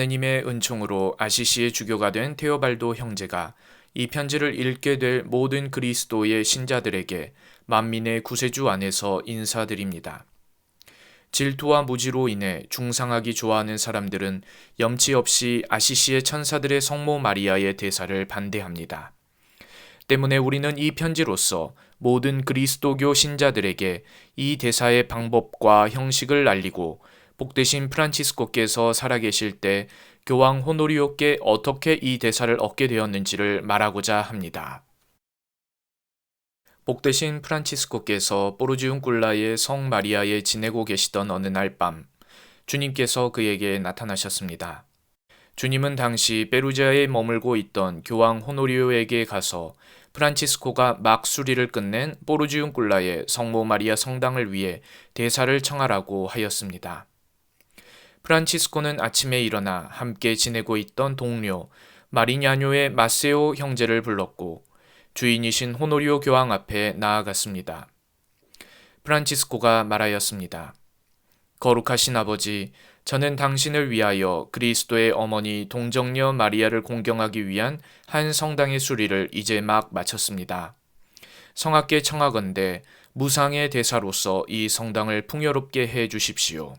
하느님의 은총으로 아시시의 주교가 된 테오발도 형제가 이 편지를 읽게 될 모든 그리스도의 신자들에게 만민의 구세주 안에서 인사드립니다. 질투와 무지로 인해 중상하기 좋아하는 사람들은 염치 없이 아시시의 천사들의 성모 마리아의 대사를 반대합니다. 때문에 우리는 이 편지로서 모든 그리스도교 신자들에게 이 대사의 방법과 형식을 알리고 복되신 프란치스코께서 살아계실 때 교황 호노리오께 어떻게 이 대사를 얻게 되었는지를 말하고자 합니다. 복되신 프란치스코께서 포르지움꿀라의 성 마리아에 지내고 계시던 어느 날 밤, 주님께서 그에게 나타나셨습니다. 주님은 당시 페루지아에 머물고 있던 교황 호노리오에게 가서 프란치스코가 막 수리를 끝낸 포르지움꿀라의 성모 마리아 성당을 위해 대사를 청하라고 하였습니다. 프란치스코는 아침에 일어나 함께 지내고 있던 동료 마리냐뇨의 마세오 형제를 불렀고 주인이신 호노리오 교황 앞에 나아갔습니다. 프란치스코가 말하였습니다. 거룩하신 아버지, 저는 당신을 위하여 그리스도의 어머니 동정녀 마리아를 공경하기 위한 한 성당의 수리를 이제 막 마쳤습니다. 성하께 청하건대 무상의 대사로서 이 성당을 풍요롭게 해 주십시오.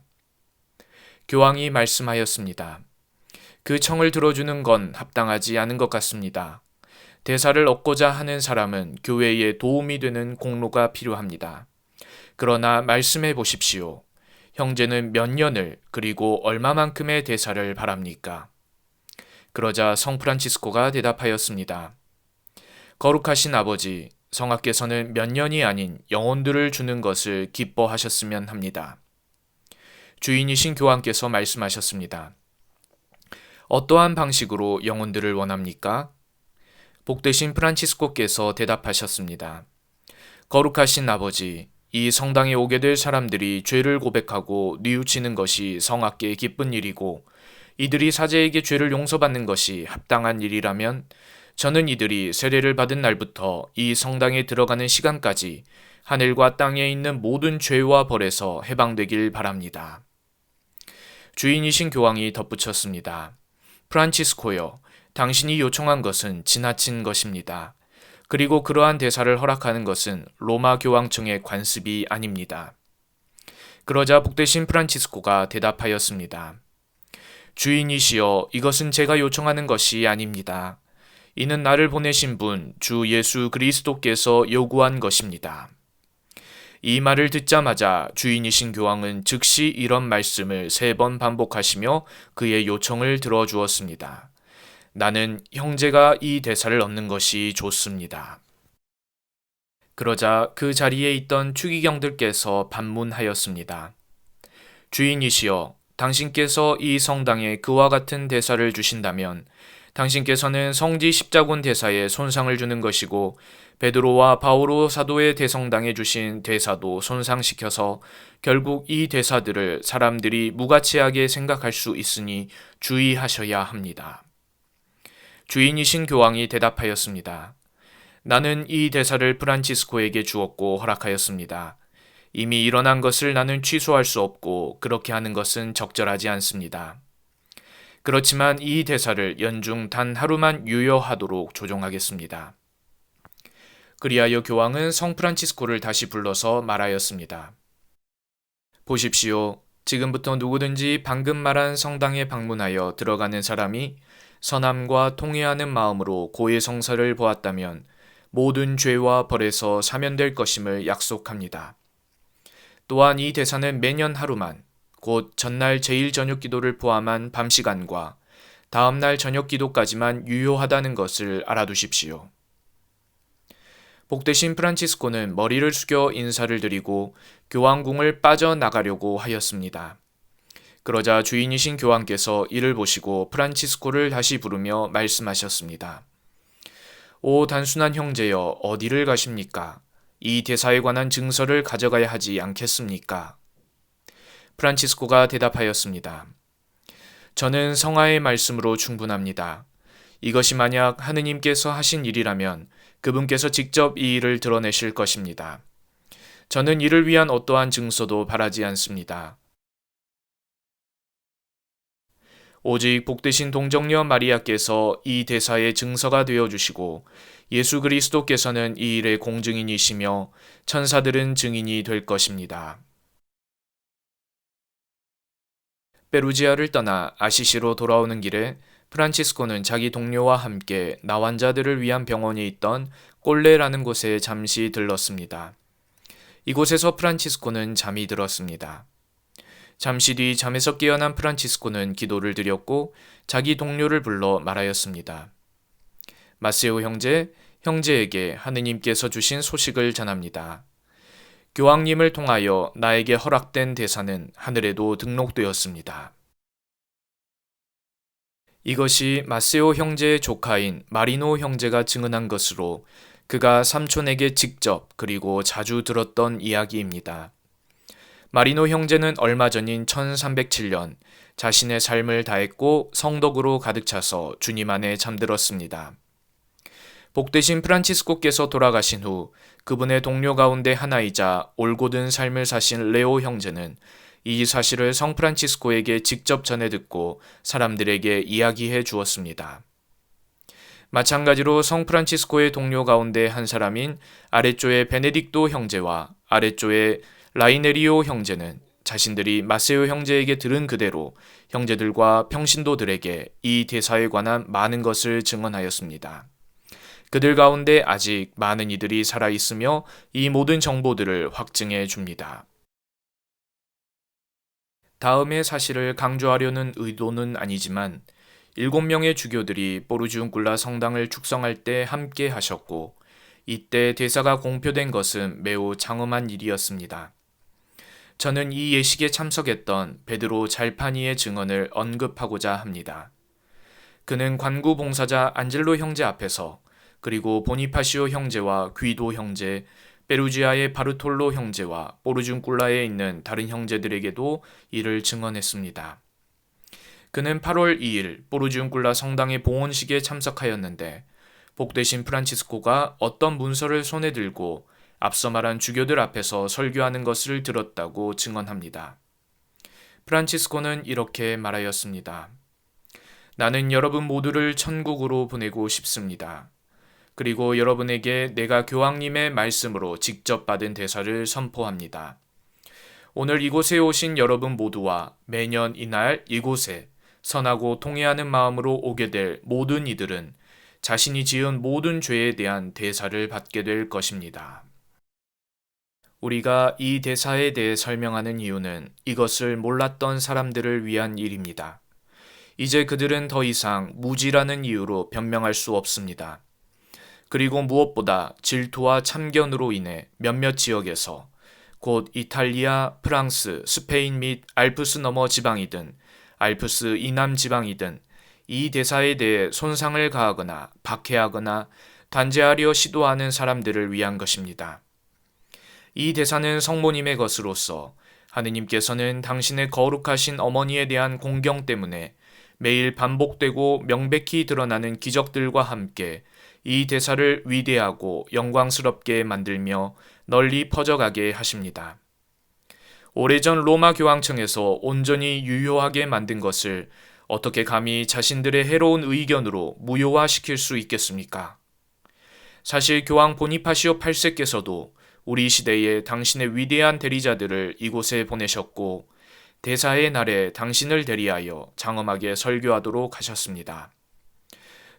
교황이 말씀하였습니다. 그 청을 들어주는 건 합당하지 않은 것 같습니다. 대사를 얻고자 하는 사람은 교회에 도움이 되는 공로가 필요합니다. 그러나 말씀해 보십시오. 형제는 몇 년을 그리고 얼마만큼의 대사를 바랍니까? 그러자 성 프란치스코가 대답하였습니다. 거룩하신 아버지, 성하께서는 몇 년이 아닌 영혼들을 주는 것을 기뻐하셨으면 합니다. 주인이신 교황께서 말씀하셨습니다. 어떠한 방식으로 영혼들을 원합니까? 복되신 프란치스코께서 대답하셨습니다. 거룩하신 아버지, 이 성당에 오게 될 사람들이 죄를 고백하고 뉘우치는 것이 성하께 기쁜 일이고 이들이 사제에게 죄를 용서받는 것이 합당한 일이라면 저는 이들이 세례를 받은 날부터 이 성당에 들어가는 시간까지 하늘과 땅에 있는 모든 죄와 벌에서 해방되길 바랍니다. 주인이신 교황이 덧붙였습니다. 프란치스코여, 당신이 요청한 것은 지나친 것입니다. 그리고 그러한 대사를 허락하는 것은 로마 교황청의 관습이 아닙니다. 그러자 복되신 프란치스코가 대답하였습니다. 주인이시여, 이것은 제가 요청하는 것이 아닙니다. 이는 나를 보내신 분, 주 예수 그리스도께서 요구한 것입니다. 이 말을 듣자마자 주인이신 교황은 즉시 이런 말씀을 3번 반복하시며 그의 요청을 들어주었습니다. 나는 형제가 이 대사를 얻는 것이 좋습니다. 그러자 그 자리에 있던 추기경들께서 반문하였습니다. 주인이시여, 당신께서 이 성당에 그와 같은 대사를 주신다면 당신께서는 성지 십자군 대사에 손상을 주는 것이고 베드로와 바오로 사도의 대성당에 주신 대사도 손상시켜서 결국 이 대사들을 사람들이 무가치하게 생각할 수 있으니 주의하셔야 합니다. 주인이신 교황이 대답하였습니다. 나는 이 대사를 프란치스코에게 주었고 허락하였습니다. 이미 일어난 것을 나는 취소할 수 없고 그렇게 하는 것은 적절하지 않습니다. 그렇지만 이 대사를 연중 단 하루만 유효하도록 조정하겠습니다. 그리하여 교황은 성 프란치스코를 다시 불러서 말하였습니다. 보십시오. 지금부터 누구든지 방금 말한 성당에 방문하여 들어가는 사람이 선함과 통회하는 마음으로 고해 성사를 보았다면 모든 죄와 벌에서 사면될 것임을 약속합니다. 또한 이 대사는 매년 하루만, 곧 전날 제일 저녁 기도를 포함한 밤 시간과 다음날 저녁 기도까지만 유효하다는 것을 알아두십시오. 복되신 프란치스코는 머리를 숙여 인사를 드리고 교황궁을 빠져나가려고 하였습니다. 그러자 주인이신 교황께서 이를 보시고 프란치스코를 다시 부르며 말씀하셨습니다. 오 단순한 형제여, 어디를 가십니까? 이 대사에 관한 증서를 가져가야 하지 않겠습니까? 프란치스코가 대답하였습니다. 저는 성화의 말씀으로 충분합니다. 이것이 만약 하느님께서 하신 일이라면 그분께서 직접 이 일을 드러내실 것입니다. 저는 이를 위한 어떠한 증서도 바라지 않습니다. 오직 복되신 동정녀 마리아께서 이 대사의 증서가 되어주시고 예수 그리스도께서는 이 일의 공증인이시며 천사들은 증인이 될 것입니다. 페루지아를 떠나 아시시로 돌아오는 길에 프란치스코는 자기 동료와 함께 나환자들을 위한 병원이 있던 꼴레라는 곳에 잠시 들렀습니다. 이곳에서 프란치스코는 잠이 들었습니다. 잠시 뒤 잠에서 깨어난 프란치스코는 기도를 드렸고 자기 동료를 불러 말하였습니다. 마세오 형제, 형제에게 하느님께서 주신 소식을 전합니다. 교황님을 통하여 나에게 허락된 대사는 하늘에도 등록되었습니다. 이것이 마세오 형제의 조카인 마리노 형제가 증언한 것으로 그가 삼촌에게 직접 그리고 자주 들었던 이야기입니다. 마리노 형제는 얼마 전인 1307년 자신의 삶을 다했고 성덕으로 가득 차서 주님 안에 잠들었습니다. 복되신 프란치스코께서 돌아가신 후 그분의 동료 가운데 하나이자 올곧은 삶을 사신 레오 형제는 이 사실을 성 프란치스코에게 직접 전해 듣고 사람들에게 이야기해 주었습니다. 마찬가지로 성 프란치스코의 동료 가운데 한 사람인 아랫조의 베네딕토 형제와 아랫조의 라이네리오 형제는 자신들이 마세오 형제에게 들은 그대로 형제들과 평신도들에게 이 대사에 관한 많은 것을 증언하였습니다. 그들 가운데 아직 많은 이들이 살아있으며 이 모든 정보들을 확증해 줍니다. 다음의 사실을 강조하려는 의도는 아니지만 7명의 주교들이 포르지운쿨라 성당을 축성할 때 함께 하셨고 이때 대사가 공표된 것은 매우 장엄한 일이었습니다. 저는 이 예식에 참석했던 베드로 잘파니의 증언을 언급하고자 합니다. 그는 관구 봉사자 안젤로 형제 앞에서 그리고 보니파시오 형제와 귀도 형제, 페루지아의 바르톨로 형제와 포르지운쿨라에 있는 다른 형제들에게도 이를 증언했습니다. 그는 8월 2일 포르지운쿨라 성당의 봉헌식에 참석하였는데 복되신 프란치스코가 어떤 문서를 손에 들고 앞서 말한 주교들 앞에서 설교하는 것을 들었다고 증언합니다. 프란치스코는 이렇게 말하였습니다. 나는 여러분 모두를 천국으로 보내고 싶습니다. 그리고 여러분에게 내가 교황님의 말씀으로 직접 받은 대사를 선포합니다. 오늘 이곳에 오신 여러분 모두와 매년 이날 이곳에 선하고 통회하는 마음으로 오게 될 모든 이들은 자신이 지은 모든 죄에 대한 대사를 받게 될 것입니다. 우리가 이 대사에 대해 설명하는 이유는 이것을 몰랐던 사람들을 위한 일입니다. 이제 그들은 더 이상 무지라는 이유로 변명할 수 없습니다. 그리고 무엇보다 질투와 참견으로 인해 몇몇 지역에서 곧 이탈리아, 프랑스, 스페인 및 알프스 너머 지방이든 알프스 이남 지방이든 이 대사에 대해 손상을 가하거나 박해하거나 단죄하려 시도하는 사람들을 위한 것입니다. 이 대사는 성모님의 것으로서 하느님께서는 당신의 거룩하신 어머니에 대한 공경 때문에 매일 반복되고 명백히 드러나는 기적들과 함께 이 대사를 위대하고 영광스럽게 만들며 널리 퍼져가게 하십니다. 오래전 로마 교황청에서 온전히 유효하게 만든 것을 어떻게 감히 자신들의 해로운 의견으로 무효화시킬 수 있겠습니까? 사실 교황 보니파시오 8세께서도 우리 시대에 당신의 위대한 대리자들을 이곳에 보내셨고 대사의 날에 당신을 대리하여 장엄하게 설교하도록 하셨습니다.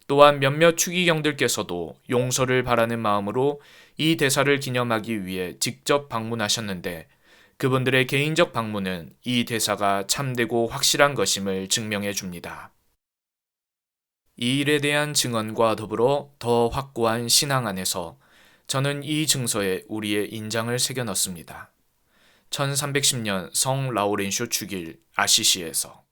또한 몇몇 추기경들께서도 용서를 바라는 마음으로 이 대사를 기념하기 위해 직접 방문하셨는데 그분들의 개인적 방문은 이 대사가 참되고 확실한 것임을 증명해 줍니다. 이 일에 대한 증언과 더불어 더 확고한 신앙 안에서 저는 이 증서에 우리의 인장을 새겨 넣습니다. 1310년 성 라우렌쇼 축일 아시시에서